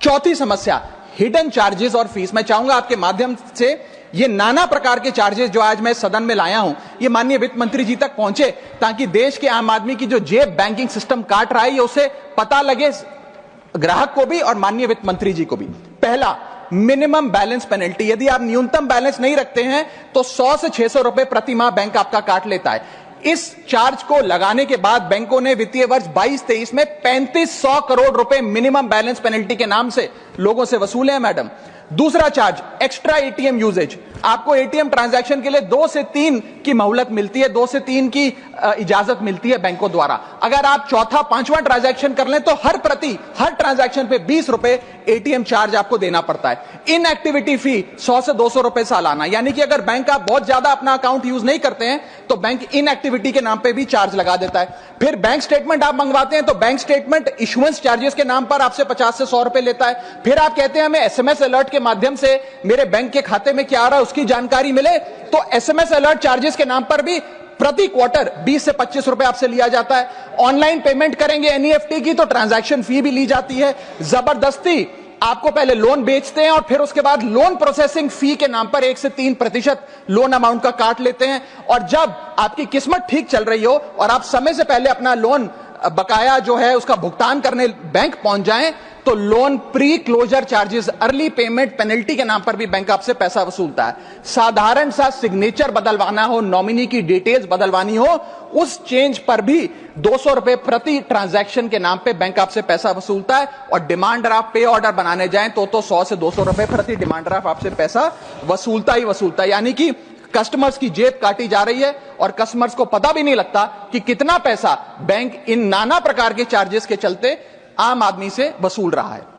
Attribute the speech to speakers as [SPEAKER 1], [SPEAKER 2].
[SPEAKER 1] चौथी समस्या, hidden charges और फीस। मैं चाहूंगा आपके माध्यम से ये नाना प्रकार के चार्जेस जो आज मैं सदन में लाया हूं, ये माननीय वित्त मंत्री जी तक पहुंचे, ताकि देश के आम आदमी की जो जेब बैंकिंग सिस्टम काट रहा है, ये उसे पता लगे, ग्राहक को भी और माननीय वित्त मंत्री जी को भी। पहला, मिनिमम बैलेंस पेनल्टी। यदि आप न्यूनतम बैलेंस नहीं रखते हैं तो 100 से 600 रुपए प्रति माह बैंक आपका काट लेता है। इस चार्ज को लगाने के बाद बैंकों ने वित्तीय वर्ष 22-23 में 3500 करोड़ रुपए मिनिमम बैलेंस पेनल्टी के नाम से लोगों से वसूले हैं मैडम। दूसरा चार्ज, एक्स्ट्रा एटीएम यूजेज। आपको एटीएम ट्रांजैक्शन के लिए 2 से 3 की मोहलत मिलती है, 2 से 3 की इजाजत मिलती है बैंकों द्वारा। अगर आप चौथा पांचवा ट्रांजैक्शन कर लें तो हर ट्रांजैक्शन पे 20 रुपए एटीएम चार्ज आपको देना पड़ता है। इनएक्टिविटी फी 100 से 200 रुपए सालाना, यानी कि अगर बैंक आप बहुत ज्यादा अपना अकाउंट यूज नहीं करते हैं तो बैंक इनएक्टिविटी के नाम पे भी चार्ज लगा देता है। फिर बैंक स्टेटमेंट आप मंगवाते हैं तो बैंक स्टेटमेंट इशुएंस चार्जेस के नाम पर आपसे 50 से 100 रुपए लेता है। फिर आप कहते हैं हमें एसएमएस अलर्ट के माध्यम से मेरे बैंक के खाते में क्या आ रहा है उसकी जानकारी मिले, तो एसएमएस अलर्ट चार्जेस के नाम पर भी प्रति क्वार्टर 20 से 25 रुपए आपसे लिया जाता है। ऑनलाइन पेमेंट करेंगे एनईएफटी की तो ट्रांजैक्शन फी भी ली जाती है। जबरदस्ती आपको पहले लोन बेचते हैं और फिर उसके बाद लोन प्रोसेसिंग फी के नाम पर 1 से 3% लोन अमाउंट का काट लेते हैं। और जब आपकी किस्मत ठीक चल रही हो और आप समय से पहले अपना लोन बकाया जो है उसका भुगतान करने बैंक पहुंच जाएं तो loan pre closure charges, early payment penalty के नाम पर भी बैंक आपसे पैसा वसूलता है। साधारण सा सिग्नेचर बदलवाना हो, नॉमिनी की डिटेल्स बदलवानी हो, उस चेंज पर भी 200 रुपए प्रति ट्रांजैक्शन के नाम पे बैंक आपसे पैसा वसूलता है। और डिमांड ड्राफ्ट पे ऑर्डर बनाने जाएं तो 100 से 200 रुपए प्रति डिमांड ड्राफ्ट आपसे पैसा वसूलता ही वसूलता है। यानी कि कस्टमर्स की जेब काटी जा रही है और कस्टमर्स को पता भी नहीं लगता कि कितना पैसा बैंक इन नाना प्रकार के चार्जेस के चलते आम आदमी से वसूल रहा है।